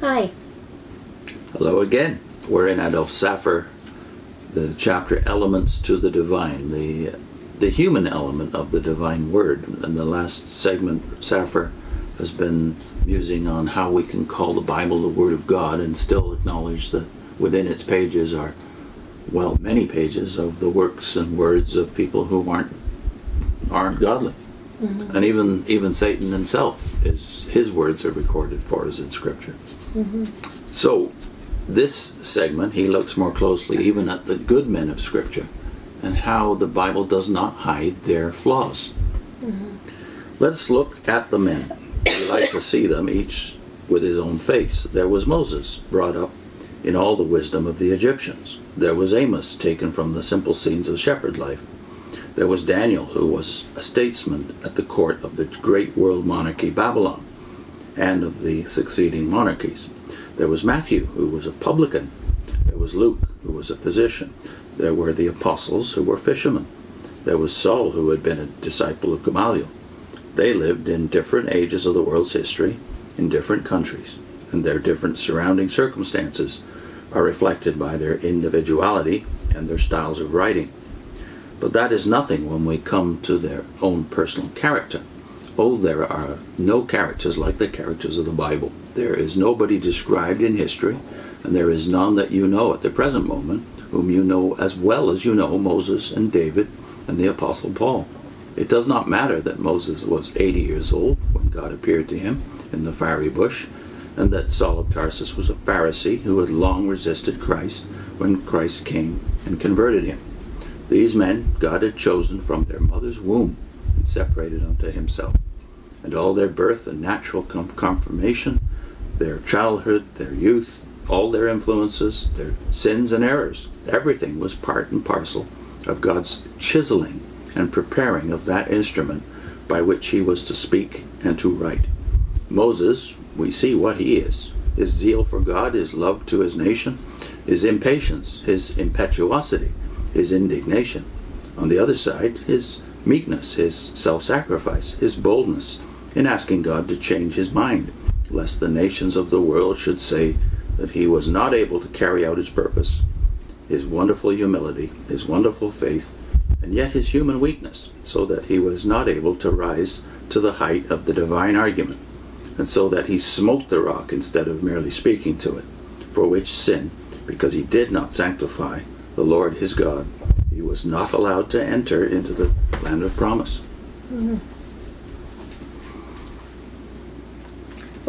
Hi. Hello again. We're in Adolph Saphir, the chapter Elements to the Divine, the human element of the divine word. And the last segment, Saphir has been musing on how we can call the Bible the Word of God and still acknowledge that within its pages are, well, many pages of the works and words of people who aren't godly. Mm-hmm. And even Satan himself, his words are recorded for us in Scripture. Mm-hmm. So this segment, he looks more closely even at the good men of Scripture and how the Bible does not hide their flaws. Mm-hmm. Let's look at the men. We like to see them each with his own face. There was Moses, brought up in all the wisdom of the Egyptians. There was Amos, taken from the simple scenes of shepherd life. There was Daniel, who was a statesman at the court of the great world monarchy Babylon and of the succeeding monarchies. There was Matthew, who was a publican. There was Luke, who was a physician. There were the apostles, who were fishermen. There was Saul, who had been a disciple of Gamaliel. They lived in different ages of the world's history, in different countries, and their different surrounding circumstances are reflected by their individuality and their styles of writing. But that is nothing when we come to their own personal character. Oh, there are no characters like the characters of the Bible. There is nobody described in history, and there is none that you know at the present moment whom you know as well as you know Moses and David and the Apostle Paul. It does not matter that Moses was 80 years old when God appeared to him in the fiery bush, and that Saul of Tarsus was a Pharisee who had long resisted Christ when Christ came and converted him. These men God had chosen from their mother's womb and separated unto himself. And all their birth and natural confirmation, their childhood, their youth, all their influences, their sins and errors, everything was part and parcel of God's chiseling and preparing of that instrument by which he was to speak and to write. Moses, we see what he is. His zeal for God, his love to his nation, his impatience, his impetuosity, his indignation. On the other side, his meekness, his self-sacrifice, his boldness in asking God to change his mind, lest the nations of the world should say that he was not able to carry out his purpose, his wonderful humility, his wonderful faith, and yet his human weakness, so that he was not able to rise to the height of the divine argument, and so that he smote the rock instead of merely speaking to it, for which sin, because he did not sanctify the Lord his God, he was not allowed to enter into the land of promise. Mm-hmm.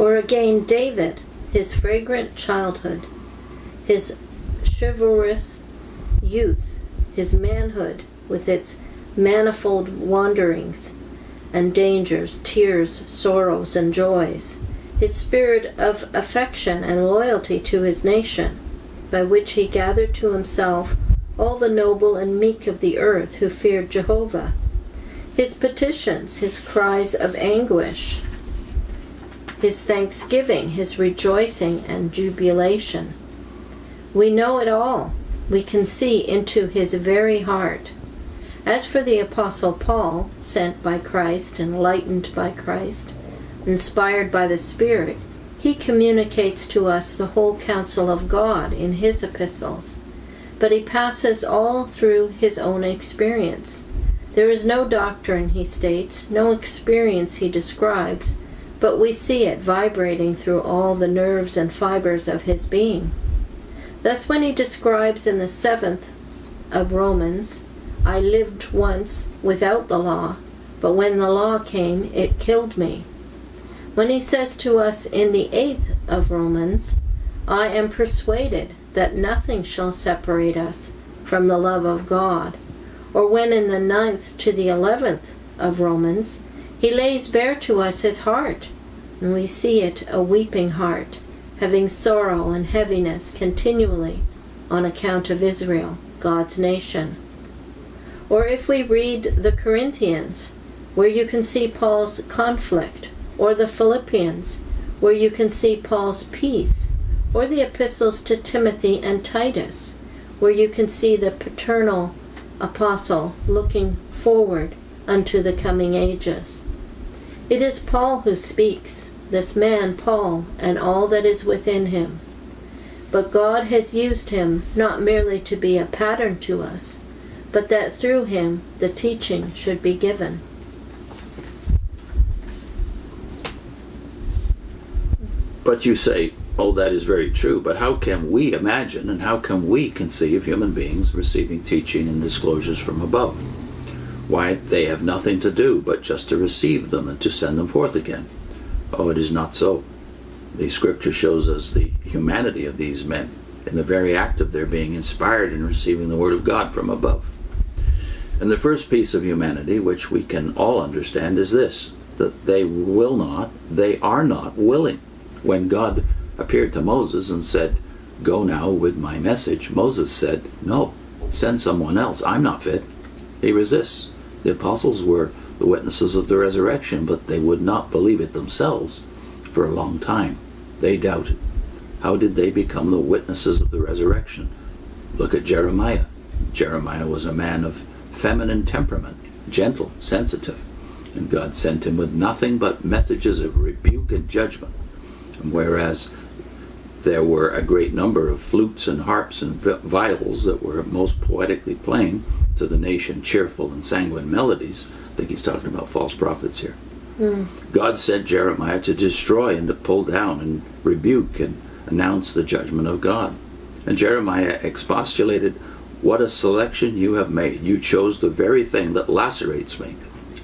Or again, David, his fragrant childhood, his chivalrous youth, his manhood with its manifold wanderings and dangers, tears, sorrows, and joys, his spirit of affection and loyalty to his nation, by which he gathered to himself all the noble and meek of the earth who feared Jehovah, his petitions, his cries of anguish, his thanksgiving, his rejoicing and jubilation. We know it all. We can see into his very heart. As for the Apostle Paul, sent by Christ, enlightened by Christ, inspired by the Spirit, he communicates to us the whole counsel of God in his epistles. But he passes all through his own experience. There is no doctrine, he states, no experience he describes, but we see it vibrating through all the nerves and fibers of his being. Thus when he describes in the 7th of Romans, I lived once without the law, but when the law came, it killed me. When he says to us in the 8th of Romans, I am persuaded that nothing shall separate us from the love of God, or when in the 9th to the 11th of Romans, he lays bare to us his heart, and we see it a weeping heart, having sorrow and heaviness continually on account of Israel, God's nation. Or if we read the Corinthians, where you can see Paul's conflict, or the Philippians, where you can see Paul's peace, or the epistles to Timothy and Titus, where you can see the paternal apostle looking forward unto the coming ages. It is Paul who speaks, this man Paul, and all that is within him. But God has used him not merely to be a pattern to us, but that through him the teaching should be given. But you say, oh, that is very true, but how can we imagine and how can we conceive human beings receiving teaching and disclosures from above? Why, they have nothing to do but just to receive them and to send them forth again. Oh, it is not so. The scripture shows us the humanity of these men in the very act of their being inspired and receiving the word of God from above. And the first piece of humanity, which we can all understand, is this, that they are not willing. When God appeared to Moses and said, go now with my message, Moses said, no, send someone else. I'm not fit. He resists. The apostles were the witnesses of the resurrection, but they would not believe it themselves for a long time. They doubted. How did they become the witnesses of the resurrection? Look at Jeremiah. Jeremiah was a man of feminine temperament, gentle, sensitive, and God sent him with nothing but messages of rebuke and judgment. And whereas there were a great number of flutes and harps and viols that were most poetically playing to the nation cheerful and sanguine melodies, I think he's talking about false prophets here. God sent Jeremiah to destroy and to pull down and rebuke and announce the judgment of God. And Jeremiah expostulated, what a selection you have made. You chose the very thing that lacerates me.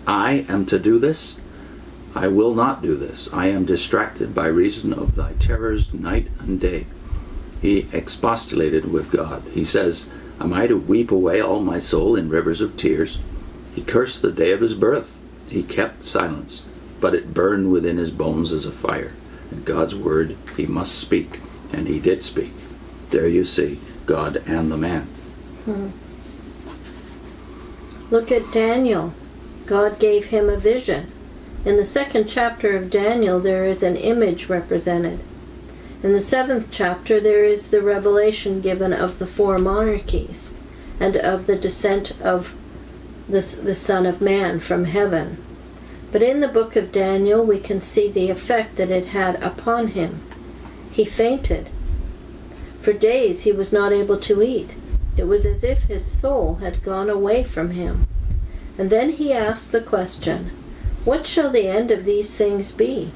I am to do this? I will not do this. I am distracted by reason of thy terrors night and day. He expostulated with God. He says, am I to weep away all my soul in rivers of tears? He cursed the day of his birth. He kept silence, but it burned within his bones as a fire. And God's word he must speak, and he did speak. There you see God and the man. Look at Daniel. God gave him a vision. In the 2nd chapter of Daniel, there is an image represented. In the 7th chapter, there is the revelation given of the 4 monarchies and of the descent of the Son of Man from heaven. But in the book of Daniel, we can see the effect that it had upon him. He fainted. For days he was not able to eat. It was as if his soul had gone away from him. And then he asked the question, what shall the end of these things be?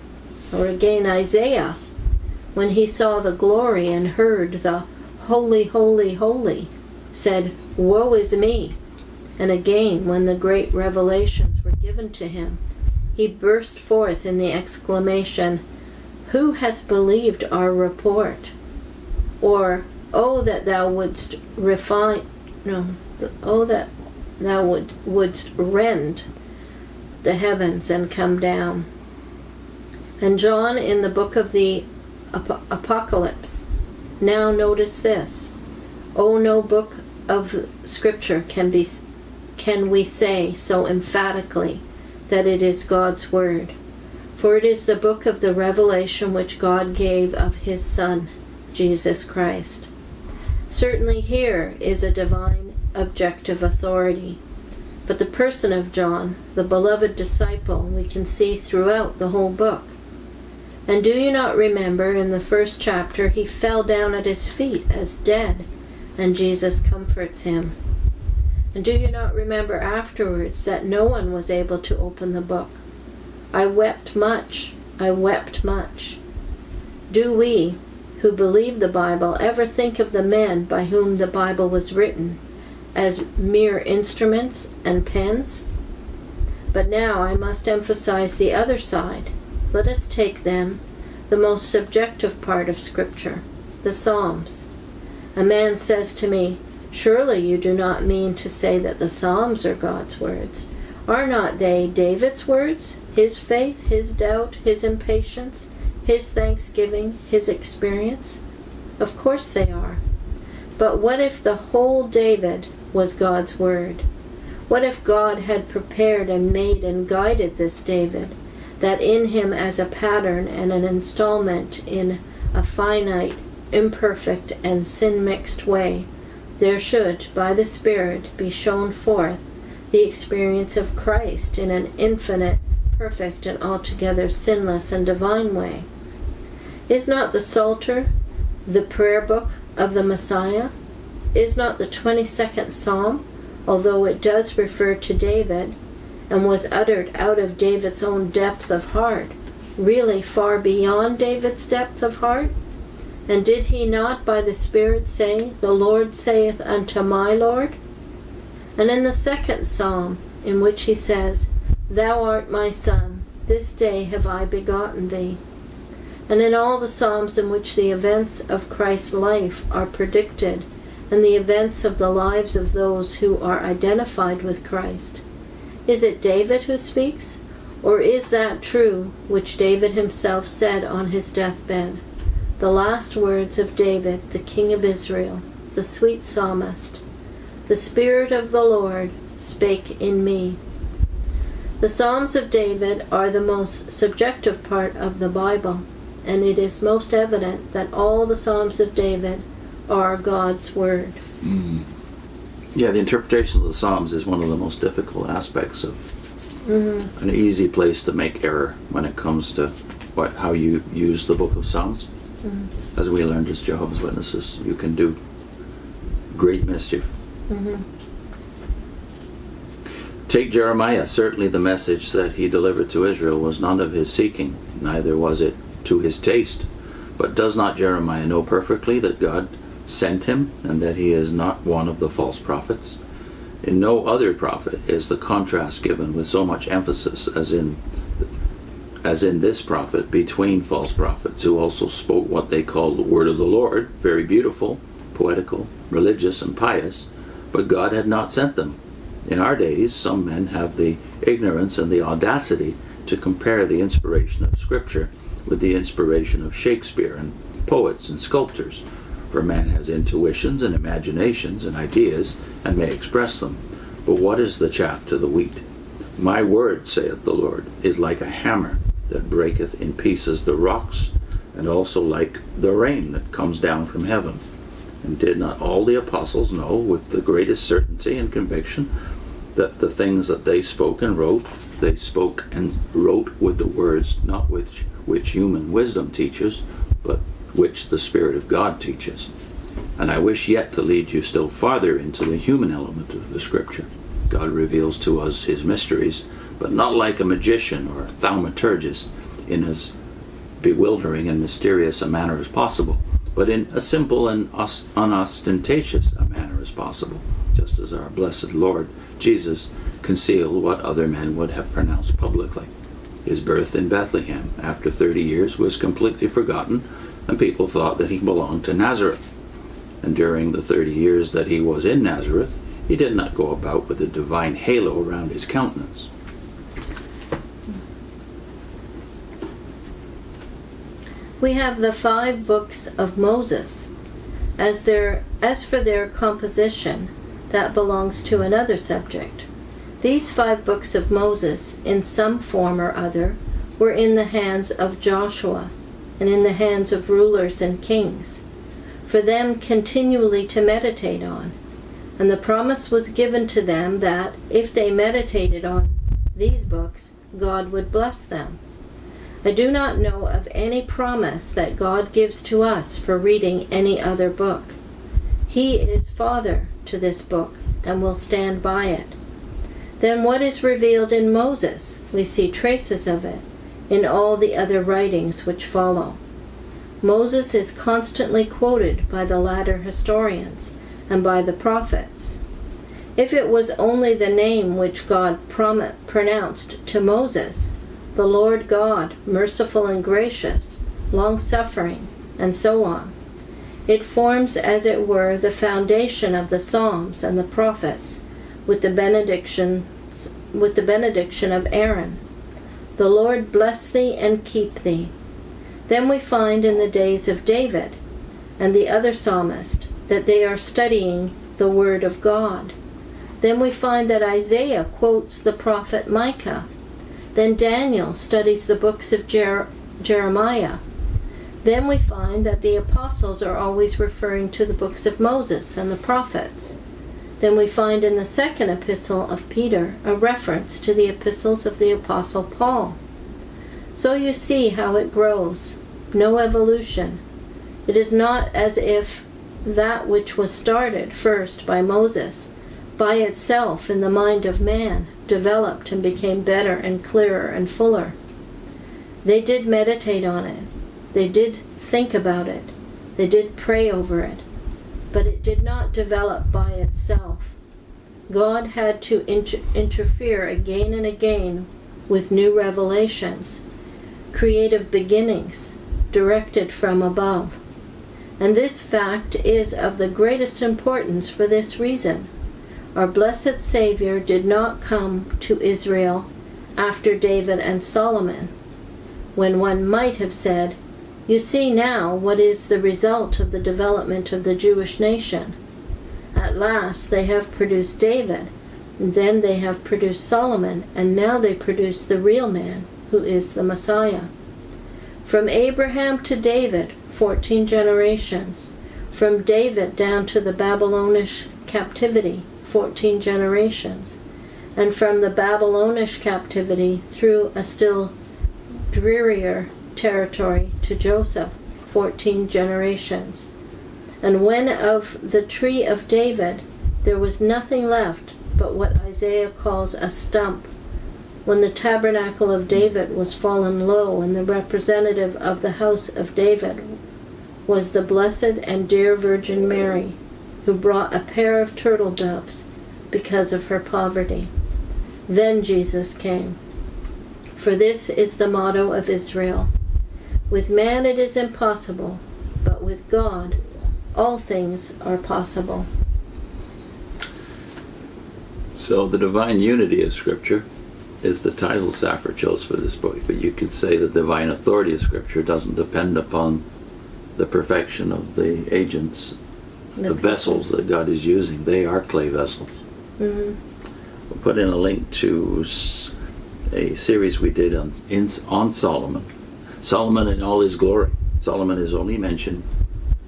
Or again Isaiah, when he saw the glory and heard the holy, holy, holy, said, woe is me. And again, when the great revelations were given to him, he burst forth in the exclamation, who hath believed our report? Or, oh, that thou wouldst wouldst rend the heavens and come down. And John in the book of the Apocalypse, now notice this, oh, no book of Scripture can we say so emphatically that it is God's word, for it is the book of the revelation which God gave of his Son, Jesus Christ. Certainly here is a divine objective authority, but the person of John, the beloved disciple, we can see throughout the whole book. And do you not remember in the 1st chapter he fell down at his feet as dead, and Jesus comforts him? And do you not remember afterwards that no one was able to open the book? I wept much, I wept much. Do we, who believe the Bible, ever think of the men by whom the Bible was written as mere instruments and pens? But now I must emphasize the other side. Let us take then the most subjective part of Scripture, the Psalms. A man says to me, surely you do not mean to say that the Psalms are God's words. Are not they David's words, his faith, his doubt, his impatience, his thanksgiving, his experience? Of course they are. But what if the whole David was God's word? What if God had prepared and made and guided this David, that in him as a pattern and an installment in a finite, imperfect, and sin-mixed way, there should, by the Spirit, be shown forth the experience of Christ in an infinite, perfect and altogether sinless and divine way. Is not the Psalter the prayer book of the Messiah? Is not the 22nd Psalm, although it does refer to David and was uttered out of David's own depth of heart, really far beyond David's depth of heart? And did he not by the Spirit say, "The Lord saith unto my Lord"? And in the 2nd Psalm, in which he says, "Thou art my Son, this day have I begotten thee." And in all the Psalms in which the events of Christ's life are predicted, and the events of the lives of those who are identified with Christ, is it David who speaks? Or is that true which David himself said on his deathbed? The last words of David, the King of Israel, the sweet psalmist, "The Spirit of the Lord spake in me." The Psalms of David are the most subjective part of the Bible, and it is most evident that all the Psalms of David are God's Word. Yeah, the interpretation of the Psalms is one of the most difficult aspects of an easy place to make error when it comes to how you use the book of Psalms. As we learned as Jehovah's Witnesses, you can do great mischief. Take Jeremiah. Certainly the message that he delivered to Israel was none of his seeking, neither was it to his taste. But does not Jeremiah know perfectly that God sent him, and that he is not one of the false prophets? In no other prophet is the contrast given with so much emphasis as in this prophet between false prophets who also spoke what they called the word of the Lord, very beautiful, poetical, religious, and pious, but God had not sent them. In our days, some men have the ignorance and the audacity to compare the inspiration of Scripture with the inspiration of Shakespeare and poets and sculptors. For man has intuitions and imaginations and ideas, and may express them. But what is the chaff to the wheat? My word, saith the Lord, is like a hammer that breaketh in pieces the rocks, and also like the rain that comes down from heaven. And did not all the apostles know with the greatest certainty and conviction that the things that they spoke and wrote, they spoke and wrote with the words not which human wisdom teaches, but which the Spirit of God teaches? And I wish yet to lead you still farther into the human element of the Scripture. God reveals to us his mysteries, but not like a magician or thaumaturgist in as bewildering and mysterious a manner as possible, but in a simple and unostentatious a manner as possible, just as our blessed Lord Jesus concealed what other men would have pronounced publicly. His birth in Bethlehem after 30 years was completely forgotten, and people thought that he belonged to Nazareth. And during the 30 years that he was in Nazareth, he did not go about with a divine halo around his countenance. We have the 5 books of Moses. As for their composition, that belongs to another subject. These 5 books of Moses, in some form or other, were in the hands of Joshua, and in the hands of rulers and kings, for them continually to meditate on. And the promise was given to them that, if they meditated on these books, God would bless them. I do not know of any promise that God gives to us for reading any other book. He is Father to this book, and will stand by it. Then what is revealed in Moses? We see traces of it in all the other writings which follow. Moses is constantly quoted by the latter historians and by the prophets. If it was only the name which God pronounced to Moses, the Lord God, merciful and gracious, long-suffering, and so on, it forms, as it were, the foundation of the Psalms and the prophets, with the benediction of Aaron. The Lord bless thee and keep thee. Then we find in the days of David and the other psalmist that they are studying the Word of God. Then we find that Isaiah quotes the prophet Micah. Then Daniel studies the books of Jeremiah. Then we find that the apostles are always referring to the books of Moses and the prophets. Then we find in the second epistle of Peter a reference to the epistles of the Apostle Paul. So you see how it grows. No evolution. It is not as if that which was started first by Moses, by itself in the mind of man, developed and became better and clearer and fuller. They did meditate on it. They did think about it. They did pray over it. But it did not develop by itself. God had to interfere again and again with new revelations, creative beginnings, directed from above. And this fact is of the greatest importance for this reason. Our blessed Savior did not come to Israel after David and Solomon, when one might have said, "You see now what is the result of the development of the Jewish nation. At last they have produced David, and then they have produced Solomon, and now they produce the real man, who is the Messiah. From Abraham to David, 14 generations. From David down to the Babylonish captivity, 14 generations. And from the Babylonish captivity through a still drearier territory to Joseph, 14 generations. And when of the tree of David there was nothing left but what Isaiah calls a stump, when the tabernacle of David was fallen low, and the representative of the house of David was the blessed and dear Virgin Mary, who brought a pair of turtle doves because of her poverty. Then Jesus came. For this is the motto of Israel. With man it is impossible, but with God all things are possible. So the divine unity of Scripture is the title Saphir chose for this book, but you could say the divine authority of Scripture doesn't depend upon the perfection of the agents, the vessels that God is using. They are clay vessels. Mm-hmm. We'll put in a link to a series we did on Solomon. Solomon in all his glory. Solomon is only mentioned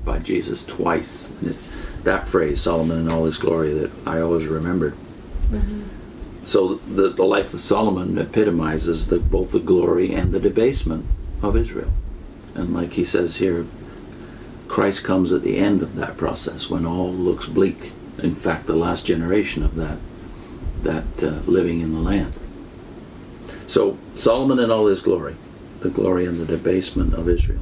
by Jesus twice. And it's that phrase, Solomon in all his glory, that I always remembered. Mm-hmm. So the life of Solomon epitomizes both the glory and the debasement of Israel. And like he says here, Christ comes at the end of that process when all looks bleak. In fact, the last generation of that living in the land. So Solomon in all his glory, the glory and the debasement of Israel.